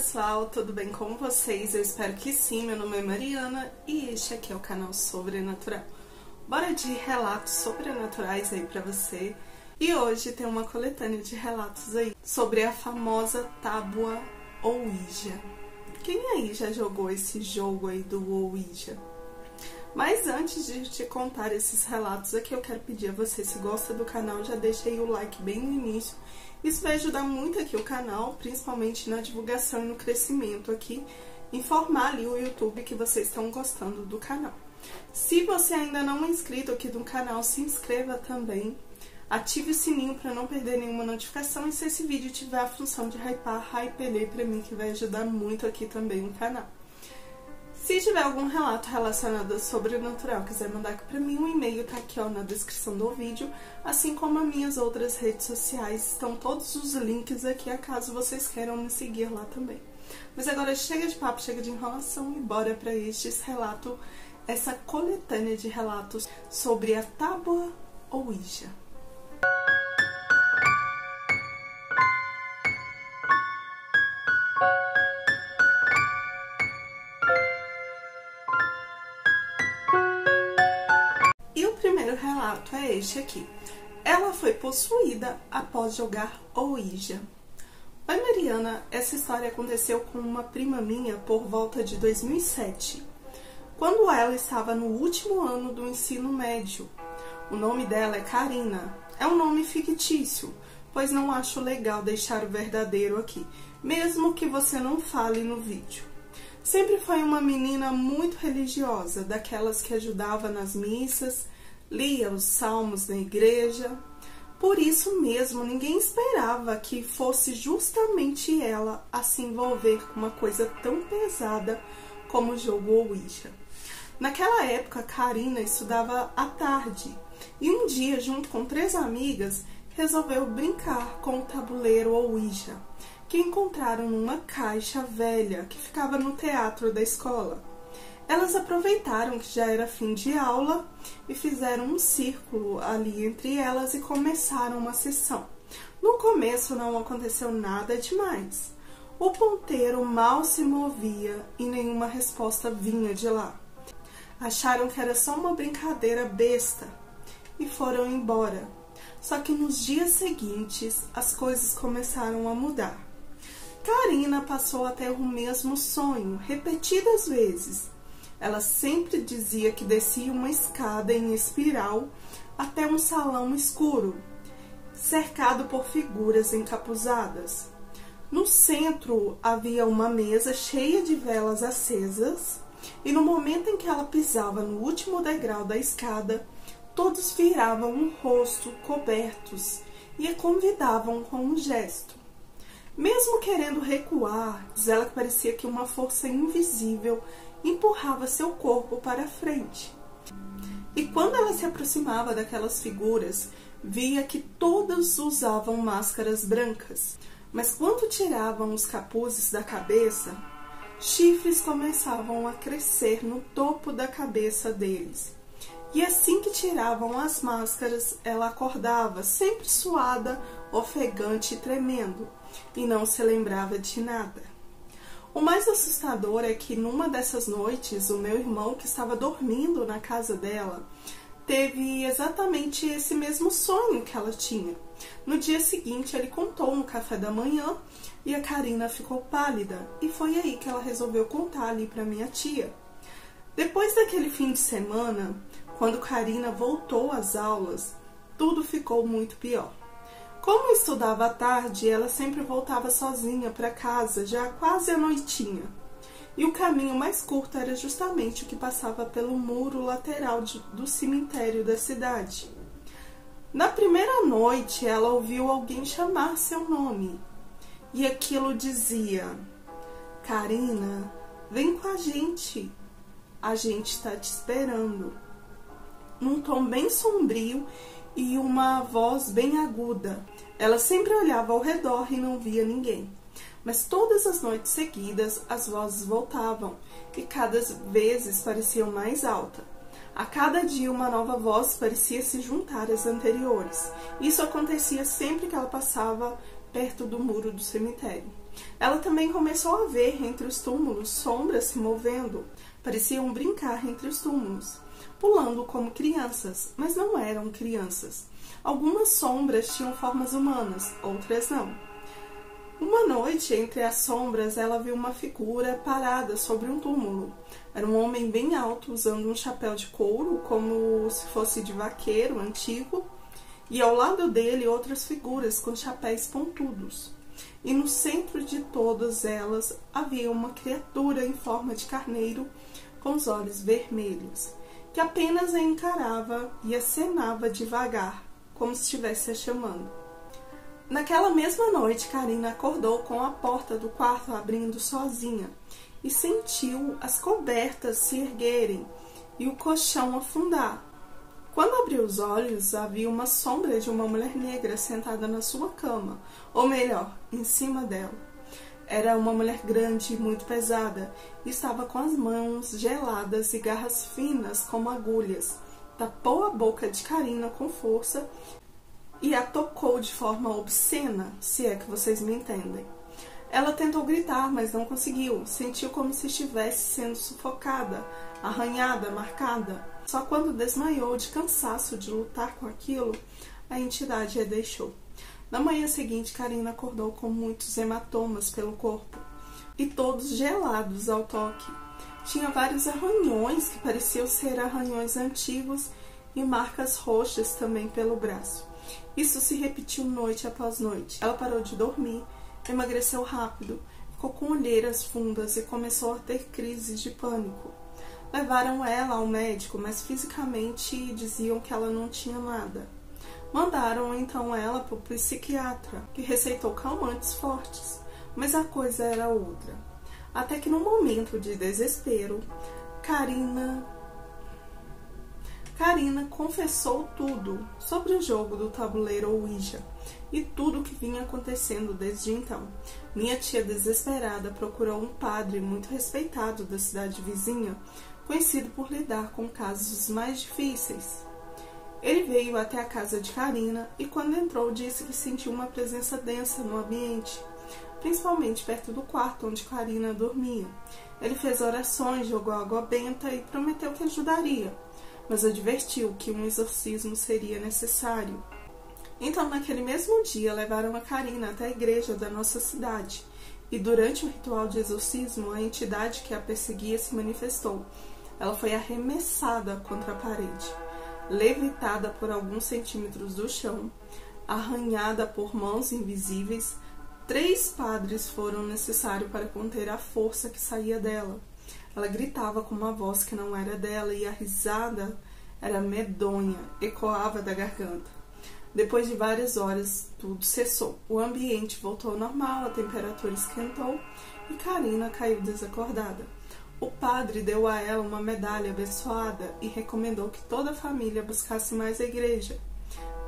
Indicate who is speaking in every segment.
Speaker 1: pessoal, tudo bem com vocês? Eu espero que sim, meu nome é Mariana e este aqui é o canal Sobrenatural. Bora de relatos sobrenaturais aí pra você. E hoje tem uma coletânea de relatos aí sobre a famosa tábua Ouija. Quem aí já jogou esse jogo aí do Ouija? Mas antes de te contar esses relatos aqui, eu quero pedir a você, se gosta do canal, já deixa aí o like bem no início. Isso vai ajudar muito aqui o canal, principalmente na divulgação e no crescimento aqui, informar ali o YouTube que vocês estão gostando do canal. Se você ainda não é inscrito aqui no canal, se inscreva também, ative o sininho para não perder nenhuma notificação e se esse vídeo tiver a função de hypar, hype ele para mim, que vai ajudar muito aqui também no canal. Se tiver algum relato relacionado ao sobrenatural, quiser mandar aqui pra mim, o e-mail tá aqui ó, na descrição do vídeo, assim como as minhas outras redes sociais, estão todos os links aqui, acaso vocês queiram me seguir lá também. Mas agora chega de papo, chega de enrolação e bora pra estes relatos, essa coletânea de relatos sobre a tábua Ouija. O relato é este aqui. Ela foi possuída após jogar Ouija. Oi Mariana, essa história aconteceu com uma prima minha por volta de 2007, quando ela estava no último ano do ensino médio. O nome dela é Karina. É um nome fictício, pois não acho legal deixar o verdadeiro aqui, mesmo que você não fale no vídeo. Sempre foi uma menina muito religiosa, daquelas que ajudava nas missas, lia os salmos na igreja. Por isso mesmo, ninguém esperava que fosse justamente ela a se envolver com uma coisa tão pesada como o jogo Ouija. Naquela época, Karina estudava à tarde e um dia, junto com 3 amigas, resolveu brincar com o tabuleiro Ouija, que encontraram numa caixa velha que ficava no teatro da escola. Elas aproveitaram que já era fim de aula e fizeram um círculo ali entre elas e começaram uma sessão. No começo não aconteceu nada demais. O ponteiro mal se movia e nenhuma resposta vinha de lá. Acharam que era só uma brincadeira besta e foram embora. Só que nos dias seguintes as coisas começaram a mudar. Karina passou a ter o mesmo sonho, repetidas vezes. Ela sempre dizia que descia uma escada em espiral até um salão escuro, cercado por figuras encapuzadas. No centro havia uma mesa cheia de velas acesas e no momento em que ela pisava no último degrau da escada, todos viravam o rosto cobertos e a convidavam com um gesto. Mesmo querendo recuar, diz ela que parecia que uma força invisível empurrava seu corpo para a frente. E quando ela se aproximava daquelas figuras, via que todas usavam máscaras brancas. Mas quando tiravam os capuzes da cabeça, chifres começavam a crescer no topo da cabeça deles. E assim que tiravam as máscaras, ela acordava, sempre suada, ofegante e tremendo, e não se lembrava de nada. O mais assustador é que numa dessas noites, o meu irmão, que estava dormindo na casa dela, teve exatamente esse mesmo sonho que ela tinha. No dia seguinte, ele contou no café da manhã e a Karina ficou pálida. E foi aí que ela resolveu contar ali para minha tia. Depois daquele fim de semana, quando Karina voltou às aulas, tudo ficou muito pior. Como estudava à tarde, ela sempre voltava sozinha para casa, já quase à noitinha. E o caminho mais curto era justamente o que passava pelo muro lateral do cemitério da cidade. Na primeira noite, ela ouviu alguém chamar seu nome. E aquilo dizia: Karina, vem com a gente está te esperando. Num tom bem sombrio e uma voz bem aguda. Ela sempre olhava ao redor e não via ninguém. Mas todas as noites seguidas as vozes voltavam e cada vez pareciam mais alta. A cada dia uma nova voz parecia se juntar às anteriores. Isso acontecia sempre que ela passava perto do muro do cemitério. Ela também começou a ver entre os túmulos sombras se movendo, pareciam brincar entre os túmulos, pulando como crianças, mas não eram crianças. Algumas sombras tinham formas humanas, outras não. Uma noite, entre as sombras, ela viu uma figura parada sobre um túmulo. Era um homem bem alto, usando um chapéu de couro, como se fosse de vaqueiro antigo, e ao lado dele outras figuras com chapéus pontudos. E no centro de todas elas havia uma criatura em forma de carneiro, com os olhos vermelhos, que apenas a encarava e acenava devagar, como se estivesse a chamando. Naquela mesma noite, Karina acordou com a porta do quarto abrindo sozinha e sentiu as cobertas se erguerem e o colchão afundar. Quando abriu os olhos, havia uma sombra de uma mulher negra sentada na sua cama, ou melhor, em cima dela. Era uma mulher grande e muito pesada, e estava com as mãos geladas e garras finas como agulhas. Tapou a boca de Karina com força e a tocou de forma obscena, se é que vocês me entendem. Ela tentou gritar, mas não conseguiu. Sentiu como se estivesse sendo sufocada, arranhada, marcada. Só quando desmaiou de cansaço de lutar com aquilo, a entidade a deixou. Na manhã seguinte, Karina acordou com muitos hematomas pelo corpo, e todos gelados ao toque. Tinha vários arranhões que pareciam ser arranhões antigos e marcas roxas também pelo braço. Isso se repetiu noite após noite. Ela parou de dormir, emagreceu rápido, ficou com olheiras fundas e começou a ter crises de pânico. Levaram ela ao médico, mas fisicamente diziam que ela não tinha nada. Mandaram então ela para o psiquiatra, que receitou calmantes fortes, mas a coisa era outra. Até que no momento de desespero, Karina confessou tudo sobre o jogo do tabuleiro Ouija e tudo o que vinha acontecendo desde então. Minha tia, desesperada, procurou um padre muito respeitado da cidade vizinha, conhecido por lidar com casos mais difíceis. Ele veio até a casa de Karina e, quando entrou, disse que sentiu uma presença densa no ambiente, principalmente perto do quarto onde Karina dormia. Ele fez orações, jogou água benta e prometeu que ajudaria, mas advertiu que um exorcismo seria necessário. Então, naquele mesmo dia, levaram a Karina até a igreja da nossa cidade, e durante o ritual de exorcismo, a entidade que a perseguia se manifestou. Ela foi arremessada contra a parede, levitada por alguns centímetros do chão, arranhada por mãos invisíveis. 3 padres foram necessários para conter a força que saía dela. Ela gritava com uma voz que não era dela e a risada era medonha, ecoava da garganta. Depois de várias horas, tudo cessou. O ambiente voltou ao normal, a temperatura esquentou e Karina caiu desacordada. O padre deu a ela uma medalha abençoada e recomendou que toda a família buscasse mais a igreja.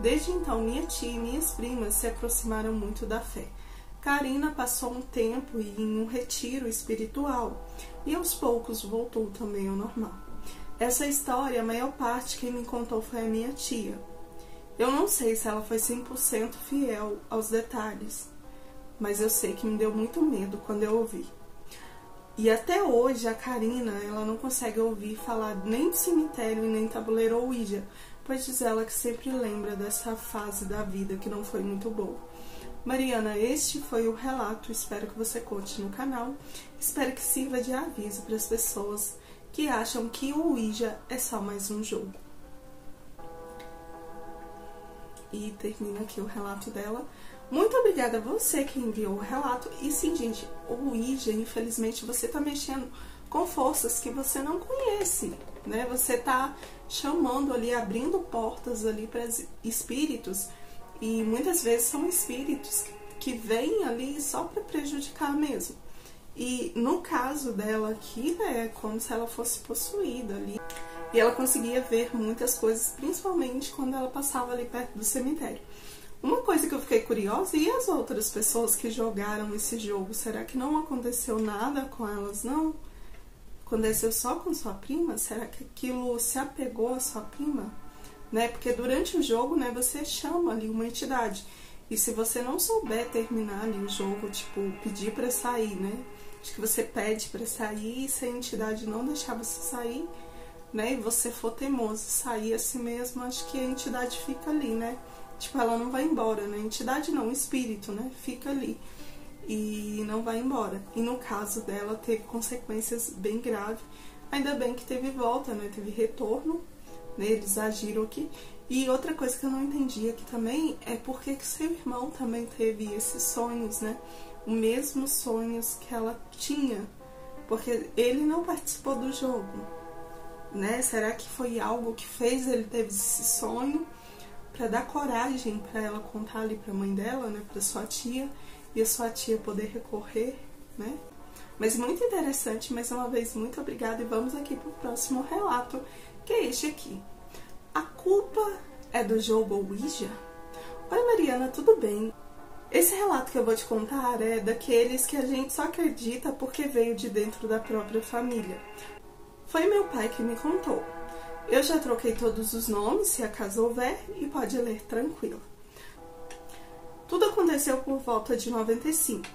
Speaker 1: Desde então, minha tia e minhas primas se aproximaram muito da fé. Karina passou um tempo em um retiro espiritual e aos poucos voltou também ao normal. Essa história, a maior parte quem me contou foi a minha tia. Eu não sei se ela foi 100% fiel aos detalhes, mas eu sei que me deu muito medo quando eu ouvi. E até hoje a Karina, ela não consegue ouvir falar nem de cemitério e nem tabuleiro Ouija, pois diz ela que sempre lembra dessa fase da vida que não foi muito boa. Mariana, este foi o relato, espero que você conte no canal, espero que sirva de aviso para as pessoas que acham que o Ouija é só mais um jogo. E termina aqui o relato dela. Muito obrigada a você que enviou o relato. E sim, gente, o Ouija, infelizmente, você tá mexendo com forças que você não conhece, né? Você tá chamando ali, abrindo portas ali para espíritos. E muitas vezes são espíritos que vêm ali só para prejudicar mesmo. E no caso dela aqui, é como se ela fosse possuída ali. E ela conseguia ver muitas coisas, principalmente quando ela passava ali perto do cemitério. Uma coisa que eu fiquei curiosa, e as outras pessoas que jogaram esse jogo, será que não aconteceu nada com elas, não? Aconteceu só com sua prima? Será que aquilo se apegou à sua prima? Né? Porque durante o jogo, né, você chama ali uma entidade. E se você não souber terminar ali o jogo, tipo, pedir pra sair, né? Acho que você pede pra sair e se a entidade não deixar você sair, né? E você for teimoso sair assim mesmo, acho que a entidade fica ali, né? Tipo, ela não vai embora, né? Entidade não, espírito, né? Fica ali e não vai embora. E no caso dela teve consequências bem graves. Ainda bem que teve volta, né? Teve retorno, né? Eles agiram aqui. E outra coisa que eu não entendi aqui também é porque que seu irmão também teve esses sonhos, né? Os mesmos sonhos que ela tinha. Porque ele não participou do jogo, né? Será que foi algo que fez ele ter esse sonho para dar coragem para ela contar ali para a mãe dela, né? Para sua tia, e a sua tia poder recorrer, né? Mas muito interessante, mais uma vez, muito obrigada. E vamos aqui para o próximo relato, que é este aqui. A culpa é do jogo Ouija? Oi, Mariana, tudo bem? Esse relato que eu vou te contar é daqueles que a gente só acredita porque veio de dentro da própria família. Foi meu pai que me contou. Eu já troquei todos os nomes, se acaso houver, e pode ler tranquilo. Tudo aconteceu por volta de 95.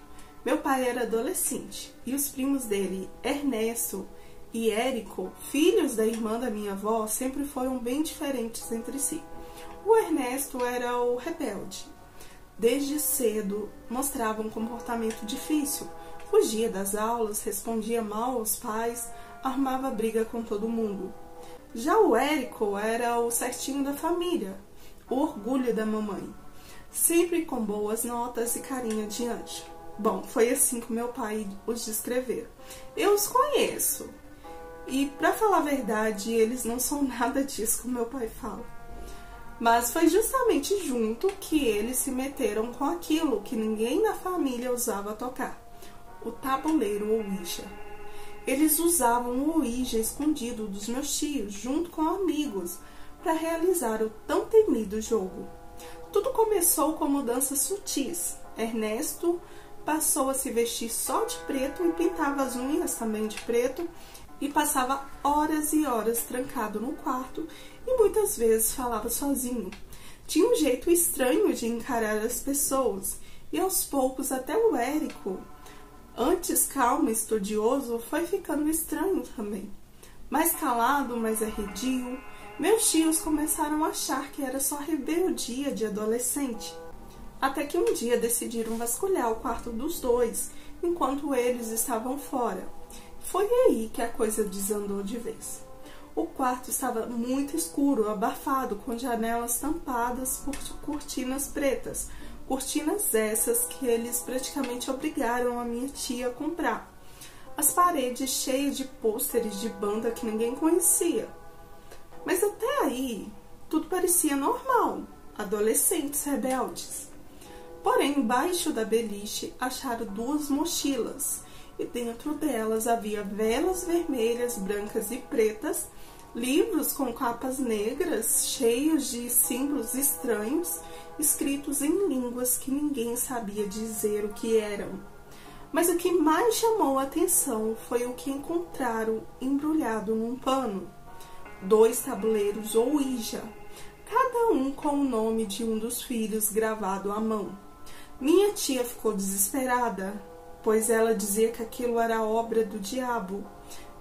Speaker 1: Meu pai era adolescente e os primos dele, Ernesto e Érico, filhos da irmã da minha avó, sempre foram bem diferentes entre si. O Ernesto era o rebelde. Desde cedo mostrava um comportamento difícil, fugia das aulas, respondia mal aos pais, armava briga com todo mundo. Já o Érico era o certinho da família, o orgulho da mamãe, sempre com boas notas e carinha de anjo. Bom, foi assim que meu pai os descreveu. Eu os conheço. E, pra falar a verdade, eles não são nada disso que meu pai fala. Mas foi justamente junto que eles se meteram com aquilo que ninguém na família usava tocar. O tabuleiro Ouija. Eles usavam o Ouija escondido dos meus tios, junto com amigos, para realizar o tão temido jogo. Tudo começou com mudanças sutis. Ernesto passou a se vestir só de preto e pintava as unhas também de preto, e passava horas e horas trancado no quarto e muitas vezes falava sozinho. Tinha um jeito estranho de encarar as pessoas e aos poucos até o Érico, antes calmo e estudioso, foi ficando estranho também. Mais calado, mais arredio, meus tios começaram a achar que era só rebeldia de adolescente. Até que um dia decidiram vasculhar o quarto dos dois enquanto eles estavam fora. Foi aí que a coisa desandou de vez. O quarto estava muito escuro, abafado, com janelas tampadas por cortinas pretas. Cortinas essas que eles praticamente obrigaram a minha tia a comprar. As paredes cheias de pôsteres de banda que ninguém conhecia. Mas até aí, tudo parecia normal. Adolescentes rebeldes. Porém, embaixo da beliche acharam 2 mochilas. E dentro delas havia velas vermelhas, brancas e pretas, livros com capas negras, cheios de símbolos estranhos, escritos em línguas que ninguém sabia dizer o que eram. Mas o que mais chamou a atenção foi o que encontraram embrulhado num pano. 2 tabuleiros Ouija, cada um com o nome de um dos filhos gravado à mão. Minha tia ficou desesperada, pois ela dizia que aquilo era obra do diabo.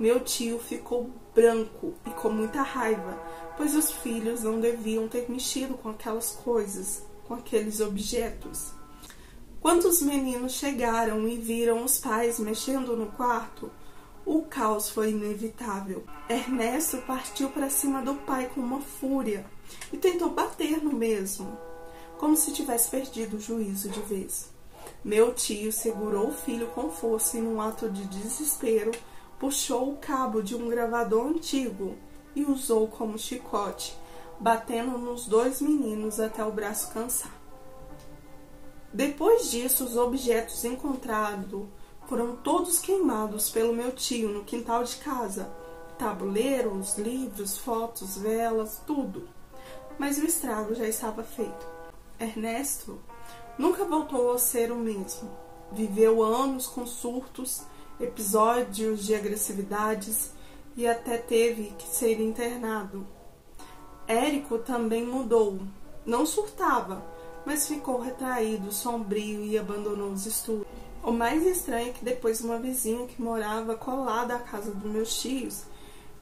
Speaker 1: Meu tio ficou branco e com muita raiva, pois os filhos não deviam ter mexido com aquelas coisas, com aqueles objetos. Quando os meninos chegaram e viram os pais mexendo no quarto, o caos foi inevitável. Ernesto partiu para cima do pai com uma fúria e tentou bater no mesmo, como se tivesse perdido o juízo de vez. Meu tio segurou o filho com força e, num ato de desespero, puxou o cabo de um gravador antigo e usou como chicote, batendo nos 2 meninos até o braço cansar. Depois disso, os objetos encontrados foram todos queimados pelo meu tio no quintal de casa. Tabuleiros, livros, fotos, velas, tudo. Mas o estrago já estava feito. Ernesto nunca voltou a ser o mesmo. Viveu anos com surtos, episódios de agressividades e até teve que ser internado. Érico também mudou. Não surtava, mas ficou retraído, sombrio e abandonou os estudos. O mais estranho é que depois uma vizinha que morava colada à casa dos meus tios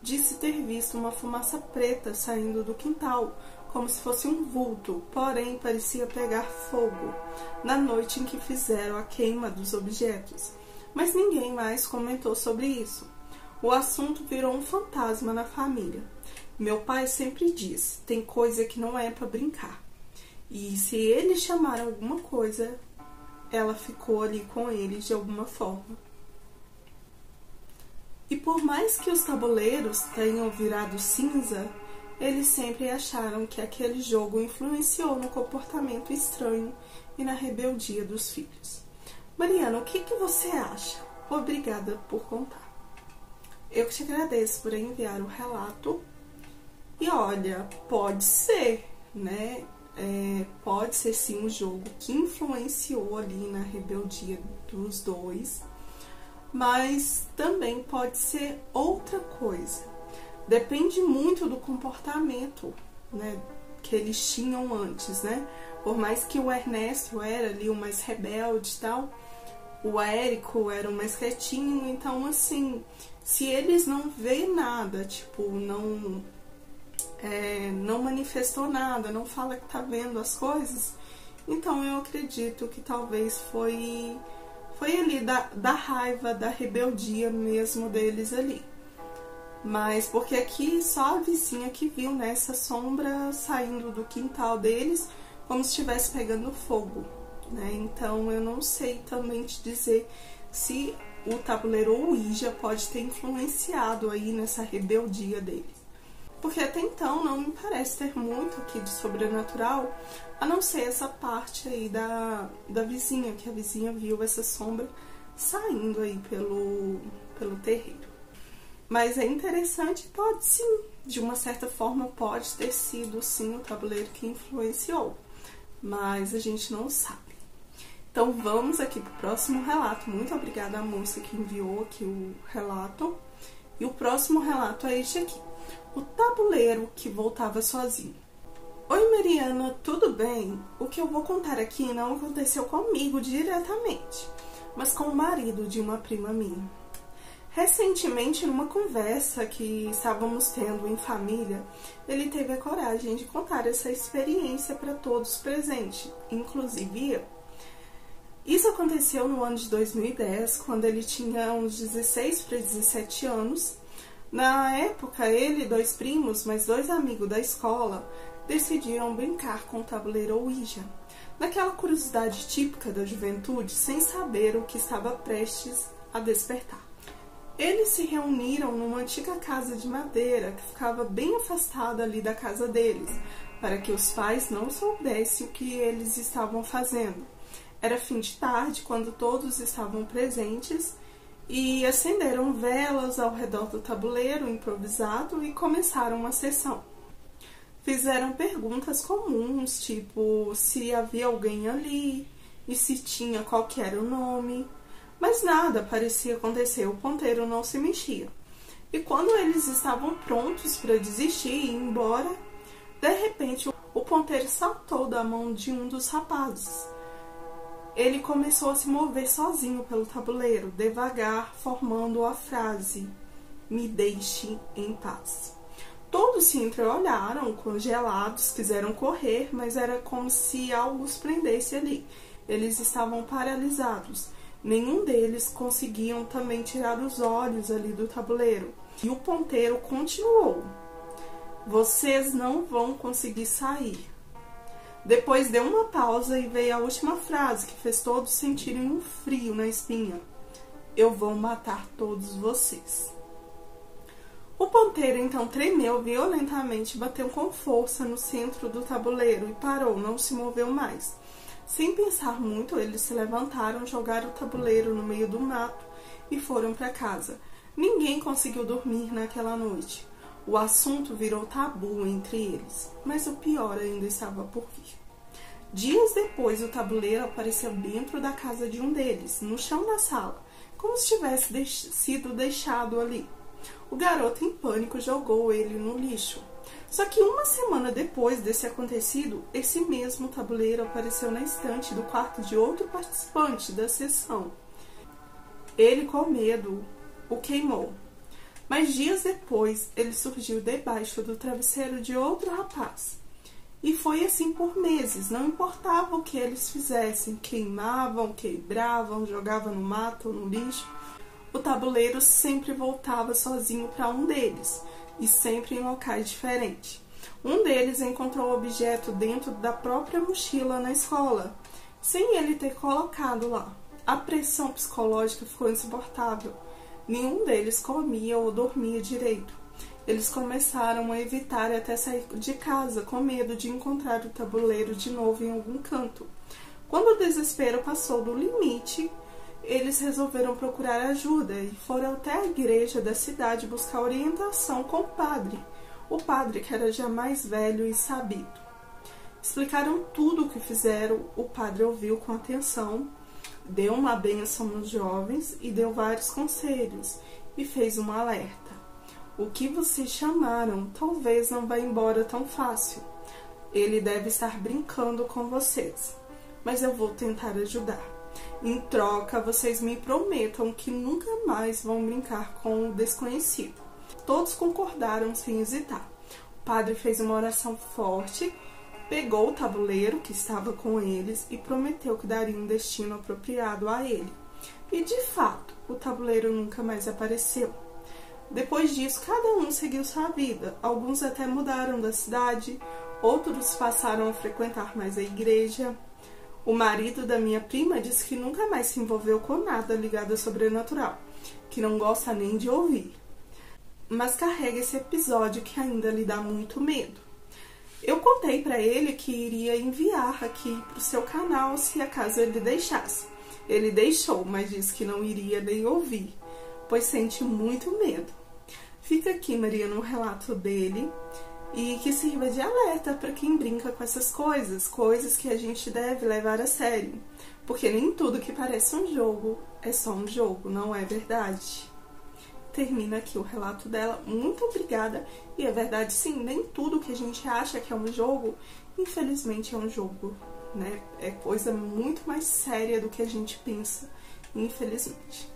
Speaker 1: disse ter visto uma fumaça preta saindo do quintal, como se fosse um vulto, porém parecia pegar fogo, na noite em que fizeram a queima dos objetos. Mas ninguém mais comentou sobre isso. O assunto virou um fantasma na família. Meu pai sempre diz, tem coisa que não é para brincar. E se eles chamaram alguma coisa, ela ficou ali com eles de alguma forma. E por mais que os tabuleiros tenham virado cinza, eles sempre acharam que aquele jogo influenciou no comportamento estranho e na rebeldia dos filhos. Mariana, o que você acha? Obrigada por contar. Eu que te agradeço por enviar o relato. E olha, pode ser, né? Pode ser sim um jogo que influenciou ali na rebeldia dos dois, mas também pode ser outra coisa. Depende muito do comportamento, né, que eles tinham antes, né? Por mais que o Ernesto era ali o mais rebelde e tal, o Érico era o mais quietinho, então assim, se eles não veem nada, tipo, não manifestou nada, não fala que tá vendo as coisas, então eu acredito que talvez foi ali da raiva, da rebeldia mesmo deles ali. Mas porque aqui só a vizinha que viu, né, essa sombra saindo do quintal deles como se estivesse pegando fogo, né? Então eu não sei também te dizer se o tabuleiro Ouija pode ter influenciado aí nessa rebeldia deles. Porque até então não me parece ter muito aqui de sobrenatural, a não ser essa parte aí da vizinha, que a vizinha viu essa sombra saindo aí pelo terreiro. Mas é interessante, pode sim, de uma certa forma pode ter sido sim o tabuleiro que influenciou, mas a gente não sabe. Então vamos aqui para o próximo relato. Muito obrigada à moça que enviou aqui o relato. E o próximo relato é este aqui. O tabuleiro que voltava sozinho. Oi Mariana, tudo bem? O que eu vou contar aqui não aconteceu comigo diretamente, mas com o marido de uma prima minha. Recentemente, numa conversa que estávamos tendo em família, ele teve a coragem de contar essa experiência para todos presentes, inclusive eu. Isso aconteceu no ano de 2010, quando ele tinha uns 16 para 17 anos. Na época, ele e 2 primos, mais 2 amigos da escola, decidiram brincar com o tabuleiro Ouija, naquela curiosidade típica da juventude, sem saber o que estava prestes a despertar. Eles se reuniram numa antiga casa de madeira que ficava bem afastada ali da casa deles, para que os pais não soubessem o que eles estavam fazendo. Era fim de tarde, quando todos estavam presentes, e acenderam velas ao redor do tabuleiro improvisado e começaram uma sessão. Fizeram perguntas comuns, tipo se havia alguém ali e se tinha qual que era o nome, mas nada parecia acontecer, o ponteiro não se mexia. E quando eles estavam prontos para desistir e ir embora, de repente o ponteiro saltou da mão de um dos rapazes. Ele começou a se mover sozinho pelo tabuleiro, devagar, formando a frase: "Me deixe em paz". Todos se entreolharam, congelados, quiseram correr, mas era como se algo os prendesse ali. Eles estavam paralisados. Nenhum deles conseguiam também tirar os olhos ali do tabuleiro. E o ponteiro continuou: "Vocês não vão conseguir sair". Depois deu uma pausa e veio a última frase, que fez todos sentirem um frio na espinha: "Eu vou matar todos vocês". O ponteiro então tremeu violentamente, bateu com força no centro do tabuleiro e parou, não se moveu mais. Sem pensar muito, eles se levantaram, jogaram o tabuleiro no meio do mato e foram para casa. Ninguém conseguiu dormir naquela noite. O assunto virou tabu entre eles, mas o pior ainda estava por vir. Dias depois, o tabuleiro apareceu dentro da casa de um deles, no chão da sala, como se tivesse sido deixado ali. O garoto, em pânico, jogou ele no lixo. Só que uma semana depois desse acontecido, esse mesmo tabuleiro apareceu na estante do quarto de outro participante da sessão. Ele, com medo, o queimou. Mas dias depois, ele surgiu debaixo do travesseiro de outro rapaz. E foi assim por meses, não importava o que eles fizessem, queimavam, quebravam, jogavam no mato ou no lixo, o tabuleiro sempre voltava sozinho para um deles, e sempre em locais diferentes. Um deles encontrou o objeto dentro da própria mochila na escola, sem ele ter colocado lá. A pressão psicológica ficou insuportável. Nenhum deles comia ou dormia direito. Eles começaram a evitar até sair de casa, com medo de encontrar o tabuleiro de novo em algum canto. Quando o desespero passou do limite, eles resolveram procurar ajuda e foram até a igreja da cidade buscar orientação com o padre que era já mais velho e sabido. Explicaram tudo o que fizeram, o padre ouviu com atenção, deu uma bênção nos jovens e deu vários conselhos e fez um alerta. O que vocês chamaram talvez não vá embora tão fácil. Ele deve estar brincando com vocês, mas eu vou tentar ajudar. Em troca, vocês me prometam que nunca mais vão brincar com o desconhecido. Todos concordaram sem hesitar. O padre fez uma oração forte, pegou o tabuleiro que estava com eles e prometeu que daria um destino apropriado a ele. E de fato, o tabuleiro nunca mais apareceu. Depois disso, cada um seguiu sua vida. Alguns até mudaram da cidade, outros passaram a frequentar mais a igreja. O marido da minha prima disse que nunca mais se envolveu com nada ligado ao sobrenatural, que não gosta nem de ouvir. Mas carrega esse episódio que ainda lhe dá muito medo. Eu contei para ele que iria enviar aqui para o seu canal se acaso ele deixasse. Ele deixou, mas disse que não iria nem ouvir, pois sente muito medo. Fica aqui, Mariana, um relato dele e que sirva de alerta para quem brinca com essas coisas que a gente deve levar a sério, porque nem tudo que parece um jogo é só um jogo, não é verdade? Termina aqui o relato dela. Muito obrigada. E é verdade, sim, nem tudo que a gente acha que é um jogo, infelizmente é um jogo, né? É coisa muito mais séria do que a gente pensa, infelizmente,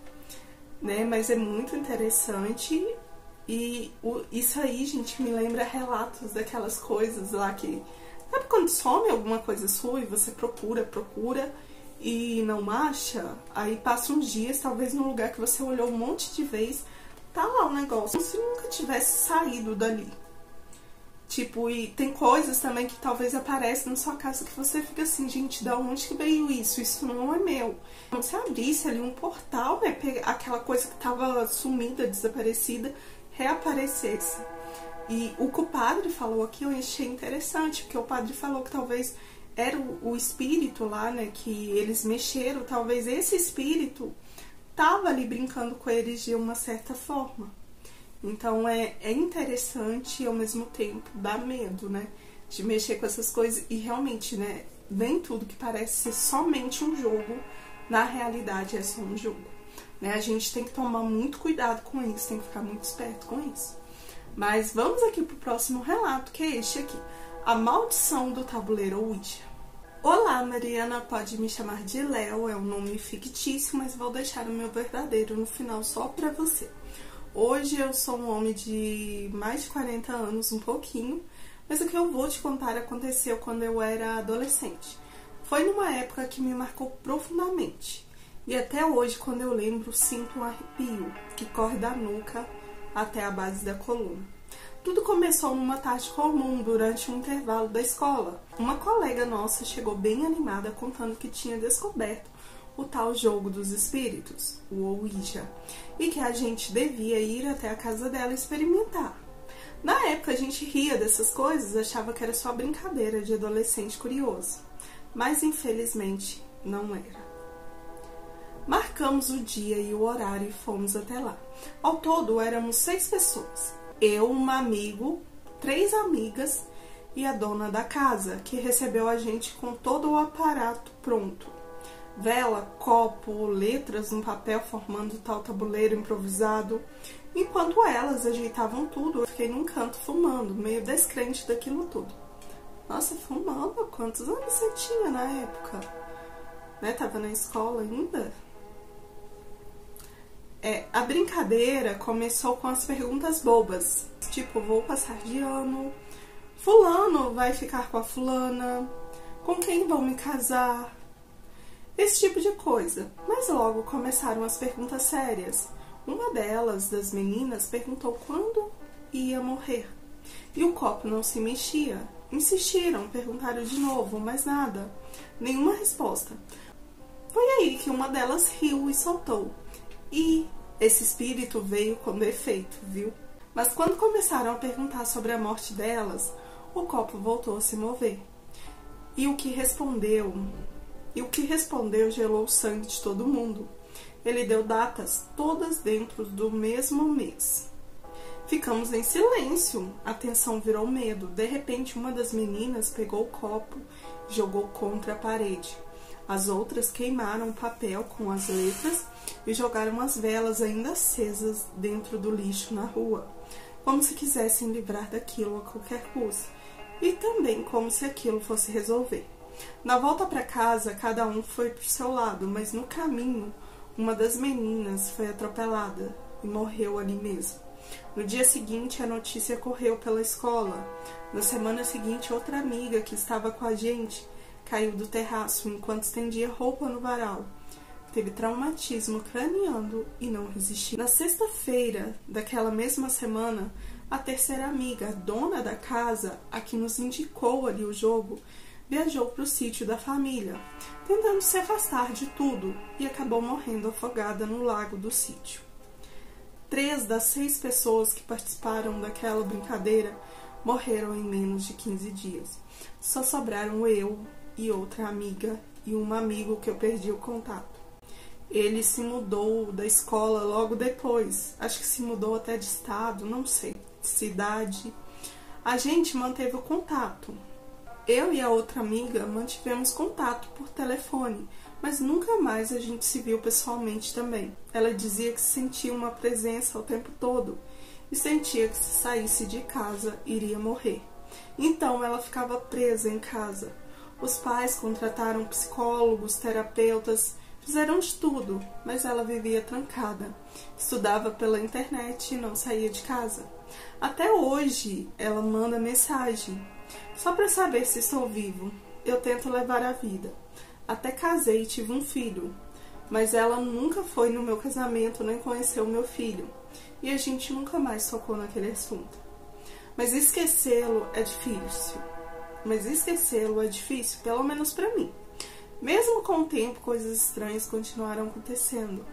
Speaker 1: né? Mas é muito interessante e isso aí, gente, me lembra relatos daquelas coisas lá que... Sabe quando some alguma coisa sua e você procura e não acha? Aí passa uns dias, talvez num lugar que você olhou um monte de vezes, tá lá o negócio, como se nunca tivesse saído dali. Tipo, e tem coisas também que talvez aparecem na sua casa que você fica assim, gente, da onde que veio isso? Isso não é meu. Então, se abrisse ali um portal, né, aquela coisa que tava sumida, desaparecida, reaparecesse. E o que o padre falou aqui eu achei interessante, porque o padre falou que talvez era o espírito lá, né, que eles mexeram, talvez esse espírito tava ali brincando com eles de uma certa forma. Então é interessante e ao mesmo tempo dá medo, né, de mexer com essas coisas e realmente, né, nem tudo que parece ser somente um jogo, na realidade é só um jogo, né, a gente tem que tomar muito cuidado com isso, tem que ficar muito esperto com isso. Mas vamos aqui pro próximo relato, que é este aqui, A Maldição do Tabuleiro Ouija. Olá, Mariana, pode me chamar de Léo, é um nome fictício, mas vou deixar o meu verdadeiro no final só pra você. Hoje eu sou um homem de mais de 40 anos, um pouquinho, mas o que eu vou te contar aconteceu quando eu era adolescente. Foi numa época que me marcou profundamente. E até hoje, quando eu lembro, sinto um arrepio que corre da nuca até a base da coluna. Tudo começou numa tarde comum, durante um intervalo da escola. Uma colega nossa chegou bem animada contando que tinha descoberto o tal jogo dos espíritos, o Ouija, e que a gente devia ir até a casa dela experimentar. Na época a gente ria dessas coisas, achava que era só brincadeira de adolescente curioso, mas infelizmente não era. Marcamos o dia e o horário e fomos até lá. Ao todo éramos 6 pessoas. Eu, um amigo, 3 amigas e a dona da casa, que recebeu a gente com todo o aparato pronto. vela, copo, letras no papel formando tal tabuleiro improvisado. Enquanto elas ajeitavam tudo, eu fiquei num canto fumando, meio descrente daquilo tudo. Nossa, fumando? Quantos anos você tinha na época? Né? Tava na escola ainda? A brincadeira começou com as perguntas bobas, tipo, vou passar de ano, fulano vai ficar com a fulana, com quem vão me casar, esse tipo de coisa. Mas logo começaram as perguntas sérias. Uma delas, das meninas, perguntou quando ia morrer, e o copo não se mexia. Insistiram, perguntaram de novo, mas nada, nenhuma resposta. Foi aí que uma delas riu e soltou. E esse espírito veio com defeito, viu? Mas quando começaram a perguntar sobre a morte delas, o copo voltou a se mover. E o que respondeu gelou o sangue de todo mundo. Ele deu datas, todas dentro do mesmo mês. Ficamos em silêncio, a tensão virou medo. De repente, uma das meninas pegou o copo e jogou contra a parede. As outras queimaram o papel com as letras e jogaram as velas ainda acesas dentro do lixo na rua, como se quisessem livrar daquilo a qualquer custo, e também como se aquilo fosse resolver. Na volta para casa, cada um foi para o seu lado, mas no caminho, uma das meninas foi atropelada e morreu ali mesmo. No dia seguinte, a notícia correu pela escola. Na semana seguinte, outra amiga que estava com a gente caiu do terraço enquanto estendia roupa no varal. Teve traumatismo craniano e não resistiu. Na sexta-feira daquela mesma semana, a terceira amiga, a dona da casa, a que nos indicou ali o jogo, viajou para o sítio da família, tentando se afastar de tudo, e acabou morrendo afogada no lago do sítio. 3 das 6 pessoas que participaram daquela brincadeira morreram em menos de 15 dias. Só sobraram eu e outra amiga e um amigo que eu perdi o contato. Ele se mudou da escola logo depois, acho que se mudou até de estado, não sei, de cidade. A gente manteve o contato. Eu e a outra amiga mantivemos contato por telefone, mas nunca mais a gente se viu pessoalmente também. Ela dizia que sentia uma presença o tempo todo e sentia que se saísse de casa iria morrer. Então ela ficava presa em casa. Os pais contrataram psicólogos, terapeutas, fizeram de tudo, mas ela vivia trancada. Estudava pela internet e não saía de casa. Até hoje ela manda mensagem, só para saber se estou vivo. Eu tento levar a vida. Até casei e tive um filho, mas ela nunca foi no meu casamento nem conheceu meu filho. E a gente nunca mais tocou naquele assunto. Mas esquecê-lo é difícil, pelo menos para mim. Mesmo com o tempo, coisas estranhas continuaram acontecendo.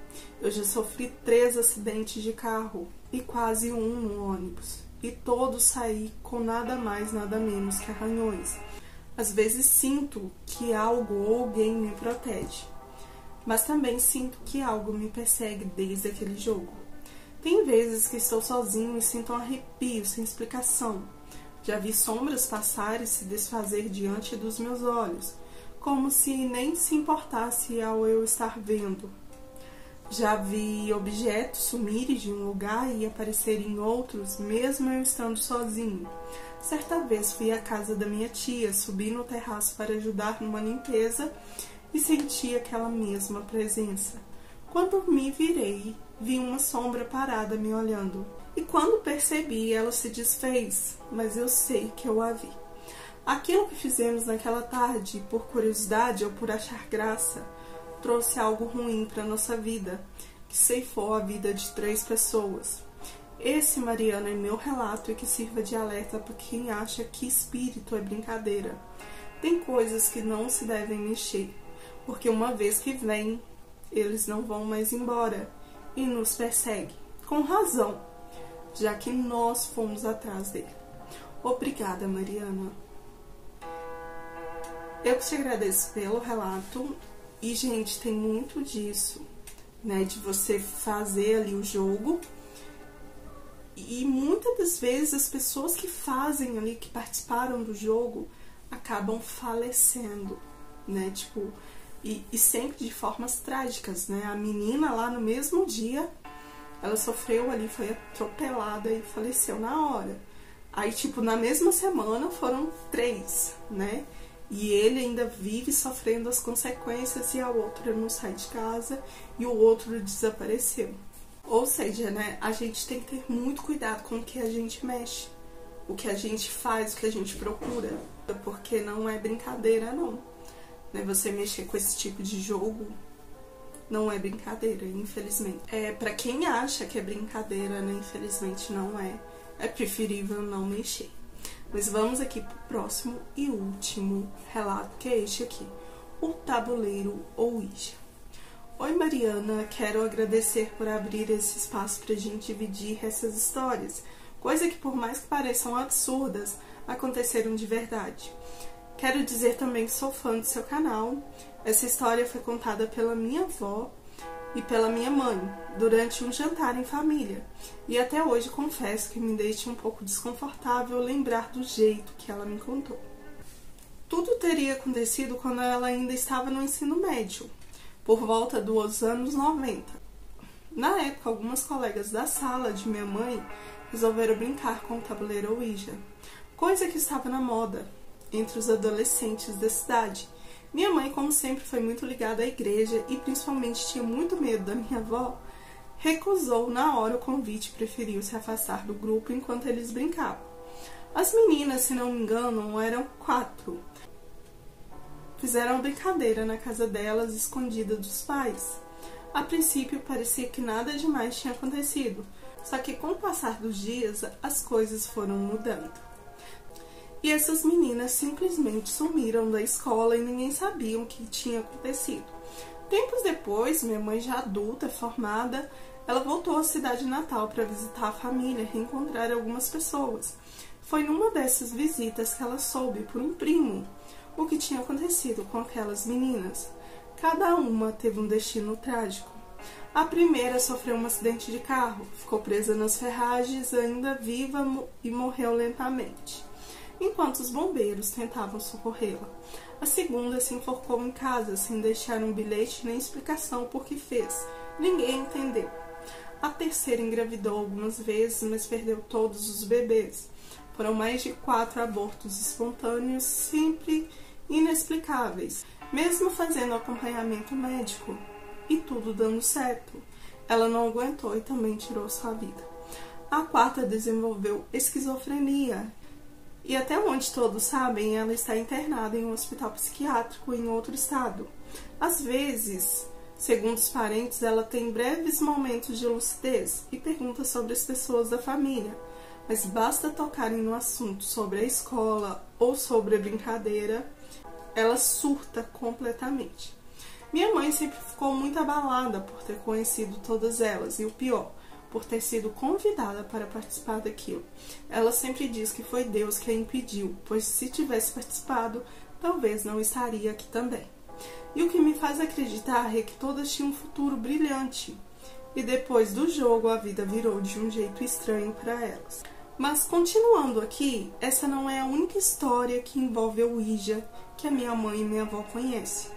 Speaker 1: Eu já sofri 3 acidentes de carro e quase um no ônibus. E todos saí com nada mais, nada menos que arranhões. Às vezes sinto que algo ou alguém me protege, mas também sinto que algo me persegue desde aquele jogo. Tem vezes que estou sozinho e sinto um arrepio sem explicação. Já vi sombras passar e se desfazer diante dos meus olhos, como se nem se importasse ao eu estar vendo. Já vi objetos sumirem de um lugar e aparecerem em outros, mesmo eu estando sozinho. Certa vez fui à casa da minha tia, subi no terraço para ajudar numa limpeza e senti aquela mesma presença. Quando me virei, vi uma sombra parada me olhando. E quando percebi, ela se desfez, mas eu sei que eu a vi. Aquilo que fizemos naquela tarde, por curiosidade ou por achar graça, trouxe algo ruim para nossa vida, que ceifou a vida de 3 pessoas. Esse, Mariana, é meu relato e que sirva de alerta para quem acha que espírito é brincadeira. Tem coisas que não se devem mexer, porque uma vez que vêm, eles não vão mais embora e nos perseguem, com razão, já que nós fomos atrás dele. Obrigada, Mariana. Eu te agradeço pelo relato. E, gente, tem muito disso, né, de você fazer ali o jogo. E muitas das vezes as pessoas que fazem ali, que participaram do jogo, acabam falecendo, né, tipo, E sempre de formas trágicas, né? A menina lá no mesmo dia, ela sofreu ali, foi atropelada e faleceu na hora. Aí, tipo, na mesma semana foram 3, né? E ele ainda vive sofrendo as consequências e a outra não sai de casa e o outro desapareceu. Ou seja, né, a gente tem que ter muito cuidado com o que a gente mexe, o que a gente faz, o que a gente procura, porque não é brincadeira, não. Né, você mexer com esse tipo de jogo não é brincadeira, infelizmente. Pra quem acha que é brincadeira, né, infelizmente não é. É preferível não mexer. Mas vamos aqui pro próximo e último relato, que é este aqui. O tabuleiro Ouija. Oi Mariana, quero agradecer por abrir esse espaço pra gente dividir essas histórias. Coisa que por mais que pareçam absurdas, aconteceram de verdade. Quero dizer também que sou fã do seu canal. Essa história foi contada pela minha avó e pela minha mãe, durante um jantar em família. E até hoje confesso que me deixa um pouco desconfortável lembrar do jeito que ela me contou. Tudo teria acontecido quando ela ainda estava no ensino médio, por volta dos anos 90. Na época, algumas colegas da sala de minha mãe resolveram brincar com o tabuleiro Ouija, coisa que estava na moda entre os adolescentes da cidade. Minha mãe, como sempre, foi muito ligada à igreja e principalmente tinha muito medo da minha avó, recusou na hora o convite e preferiu se afastar do grupo enquanto eles brincavam. As meninas, se não me engano, eram 4. Fizeram brincadeira na casa delas, escondida dos pais. A princípio, parecia que nada demais tinha acontecido, só que com o passar dos dias, as coisas foram mudando. E essas meninas simplesmente sumiram da escola e ninguém sabia o que tinha acontecido. Tempos depois, minha mãe já adulta, formada, ela voltou à cidade natal para visitar a família, reencontrar algumas pessoas. Foi numa dessas visitas que ela soube, por um primo, o que tinha acontecido com aquelas meninas. Cada uma teve um destino trágico. A primeira sofreu um acidente de carro, ficou presa nas ferragens, ainda viva e morreu lentamente, enquanto os bombeiros tentavam socorrê-la. A segunda se enforcou em casa, sem deixar um bilhete nem explicação por que fez. Ninguém entendeu. A terceira engravidou algumas vezes, mas perdeu todos os bebês. Foram mais de 4 abortos espontâneos, sempre inexplicáveis, mesmo fazendo acompanhamento médico e tudo dando certo. Ela não aguentou e também tirou sua vida. A quarta desenvolveu esquizofrenia e, até onde todos sabem, ela está internada em um hospital psiquiátrico em outro estado. Às vezes, segundo os parentes, ela tem breves momentos de lucidez e pergunta sobre as pessoas da família, mas basta tocarem no assunto sobre a escola ou sobre a brincadeira, ela surta completamente. Minha mãe sempre ficou muito abalada por ter conhecido todas elas e, o pior, por ter sido convidada para participar daquilo. Ela sempre diz que foi Deus que a impediu, pois se tivesse participado, talvez não estaria aqui também. E o que me faz acreditar é que todas tinham um futuro brilhante. E depois do jogo, a vida virou de um jeito estranho para elas. Mas continuando aqui, essa não é a única história que envolve a Ouija que a minha mãe e minha avó conhecem.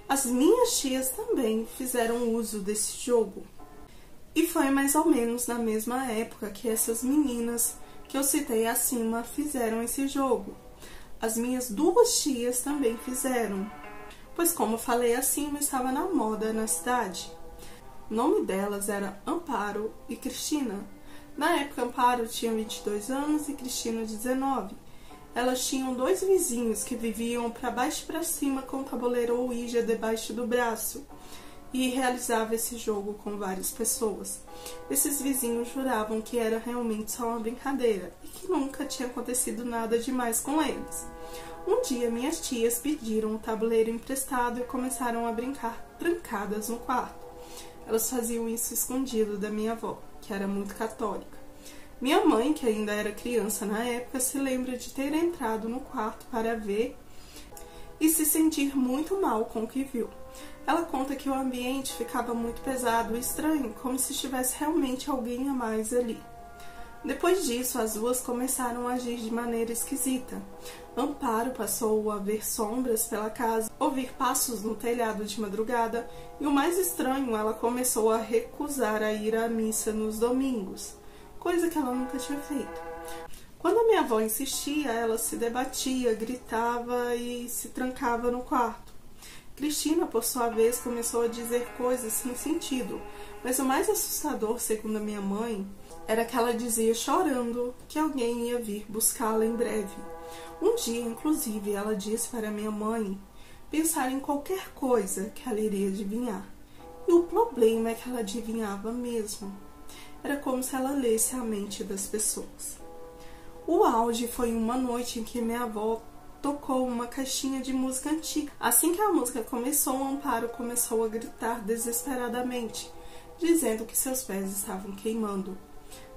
Speaker 1: As minhas tias também fizeram uso desse jogo. E foi mais ou menos na mesma época que essas meninas que eu citei acima fizeram esse jogo. As minhas 2 tias também fizeram, pois, como falei acima, estava na moda na cidade. O nome delas era Amparo e Cristina. Na época, Amparo tinha 22 anos e Cristina 19. Elas tinham 2 vizinhos que viviam para baixo e para cima com o tabuleiro Ouija debaixo do braço e realizava esse jogo com várias pessoas. Esses vizinhos juravam que era realmente só uma brincadeira e que nunca tinha acontecido nada demais com eles. Um dia, minhas tias pediram o tabuleiro emprestado e começaram a brincar trancadas no quarto. Elas faziam isso escondido da minha avó, que era muito católica. Minha mãe, que ainda era criança na época, se lembra de ter entrado no quarto para ver e se sentir muito mal com o que viu. Ela conta que o ambiente ficava muito pesado e estranho, como se tivesse realmente alguém a mais ali. Depois disso, as duas começaram a agir de maneira esquisita. Amparo passou a ver sombras pela casa, ouvir passos no telhado de madrugada e, o mais estranho, ela começou a recusar a ir à missa nos domingos, coisa que ela nunca tinha feito. Quando a minha avó insistia, ela se debatia, gritava e se trancava no quarto. Cristina, por sua vez, começou a dizer coisas sem sentido, mas o mais assustador, segundo a minha mãe, era que ela dizia chorando que alguém ia vir buscá-la em breve. Um dia, inclusive, ela disse para minha mãe pensar em qualquer coisa que ela iria adivinhar. E o problema é que ela adivinhava mesmo. Era como se ela lesse a mente das pessoas. O auge foi uma noite em que minha avó tocou uma caixinha de música antiga. Assim que a música começou, o Amparo começou a gritar desesperadamente, dizendo que seus pés estavam queimando.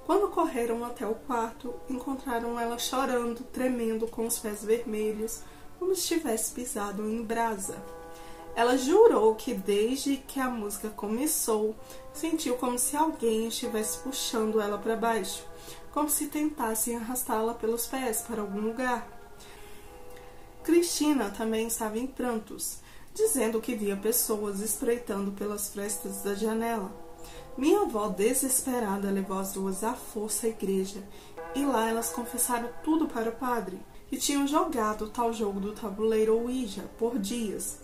Speaker 1: Quando correram até o quarto, encontraram ela chorando, tremendo, com os pés vermelhos, como se tivesse pisado em brasa. Ela jurou que desde que a música começou, sentiu como se alguém estivesse puxando ela para baixo, como se tentassem arrastá-la pelos pés para algum lugar. Cristina também estava em prantos, dizendo que via pessoas espreitando pelas frestas da janela. Minha avó, desesperada, levou as duas à força à igreja, e lá elas confessaram tudo para o padre, que tinham jogado o tal jogo do tabuleiro Ouija por dias,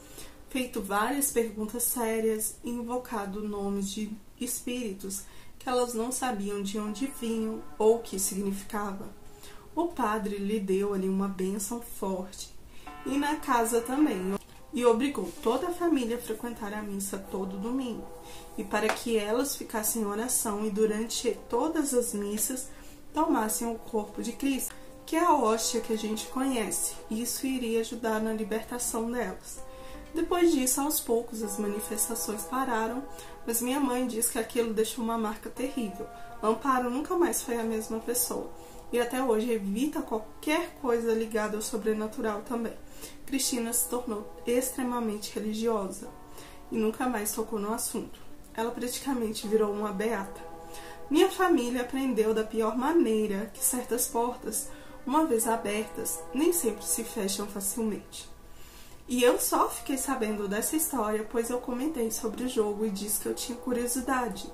Speaker 1: feito várias perguntas sérias e invocado nomes de espíritos que elas não sabiam de onde vinham ou o que significava. O padre lhe deu ali uma bênção forte, e na casa também, e obrigou toda a família a frequentar a missa todo domingo, e para que elas ficassem em oração e durante todas as missas tomassem o corpo de Cristo, que é a hóstia que a gente conhece, e isso iria ajudar na libertação delas. Depois disso, aos poucos, as manifestações pararam, mas minha mãe diz que aquilo deixou uma marca terrível. Amparo nunca mais foi a mesma pessoa, e até hoje evita qualquer coisa ligada ao sobrenatural também. Cristina se tornou extremamente religiosa e nunca mais tocou no assunto. Ela praticamente virou uma beata. Minha família aprendeu da pior maneira que certas portas, uma vez abertas, nem sempre se fecham facilmente. E eu só fiquei sabendo dessa história pois eu comentei sobre o jogo e disse que eu tinha curiosidade.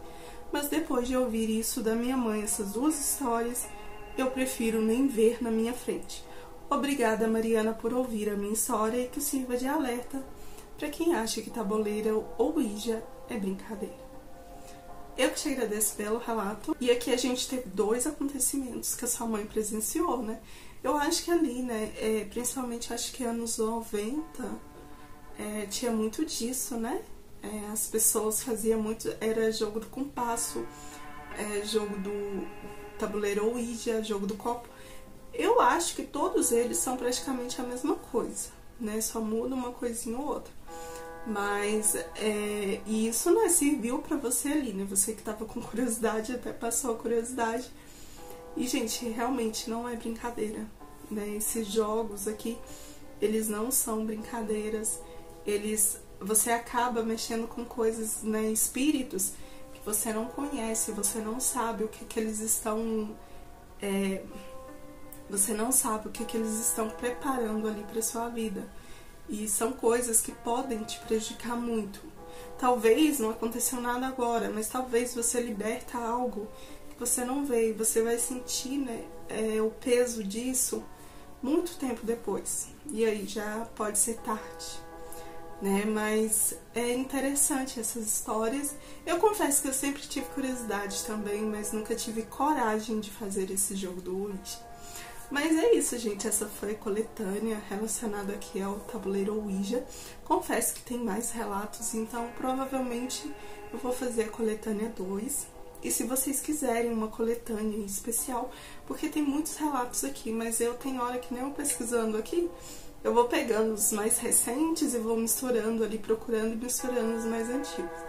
Speaker 1: Mas depois de ouvir isso da minha mãe, essas duas histórias, eu prefiro nem ver na minha frente. Obrigada, Mariana, por ouvir a minha história e que sirva de alerta para quem acha que tabuleiro ou Ouija é brincadeira. Eu que te agradeço pelo relato. E aqui a gente teve dois acontecimentos que a sua mãe presenciou, né? Eu acho que ali, né, principalmente acho que anos 90, tinha muito disso, né? As pessoas faziam muito, era jogo do compasso, jogo do tabuleiro Ouija, jogo do copo. Eu acho que todos eles são praticamente a mesma coisa, né? Só muda uma coisinha ou outra. Mas isso, né, serviu pra você ali, né? Você que tava com curiosidade, até passou a curiosidade. E, gente, realmente não é brincadeira, né? Esses jogos aqui, eles não são brincadeiras. Você acaba mexendo com coisas, né, espíritos que você não conhece, você não sabe o que eles estão... você não sabe o que eles estão preparando ali para sua vida. E são coisas que podem te prejudicar muito. Talvez não aconteceu nada agora, mas talvez você liberta algo que você não vê. E você vai sentir, né, o peso disso muito tempo depois. E aí já pode ser tarde, né? Mas é interessante essas histórias. Eu confesso que eu sempre tive curiosidade também, mas nunca tive coragem de fazer esse jogo do Ouija. Mas é isso, gente. Essa foi a coletânea relacionada aqui ao tabuleiro Ouija. Confesso que tem mais relatos, então provavelmente eu vou fazer a coletânea 2. E se vocês quiserem uma coletânea em especial, porque tem muitos relatos aqui, mas eu tenho hora que nem eu pesquisando aqui, eu vou pegando os mais recentes e vou misturando ali, procurando e misturando os mais antigos.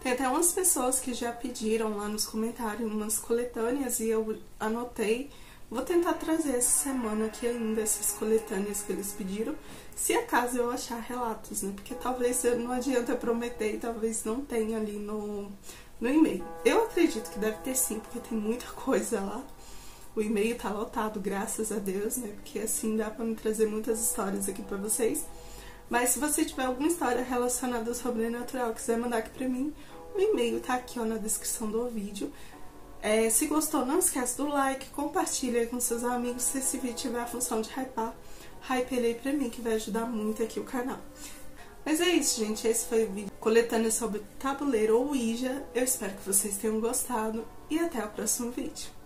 Speaker 1: Tem até umas pessoas que já pediram lá nos comentários umas coletâneas e eu anotei. Vou tentar trazer essa semana aqui ainda essas coletâneas que eles pediram, se acaso eu achar relatos, né? Porque talvez não adianta eu prometer e talvez não tenha ali no e-mail. Eu acredito que deve ter sim, porque tem muita coisa lá. O e-mail tá lotado, graças a Deus, né? Porque assim dá pra me trazer muitas histórias aqui pra vocês. Mas se você tiver alguma história relacionada ao sobrenatural, quiser mandar aqui pra mim, o e-mail tá aqui, ó, na descrição do vídeo. Se gostou, não esquece do like, compartilha aí com seus amigos. Se esse vídeo tiver a função de hypar, hype ele aí pra mim, que vai ajudar muito aqui o canal. Mas é isso, gente. Esse foi o vídeo coletânea sobre tabuleiro ou Ouija. Eu espero que vocês tenham gostado e até o próximo vídeo.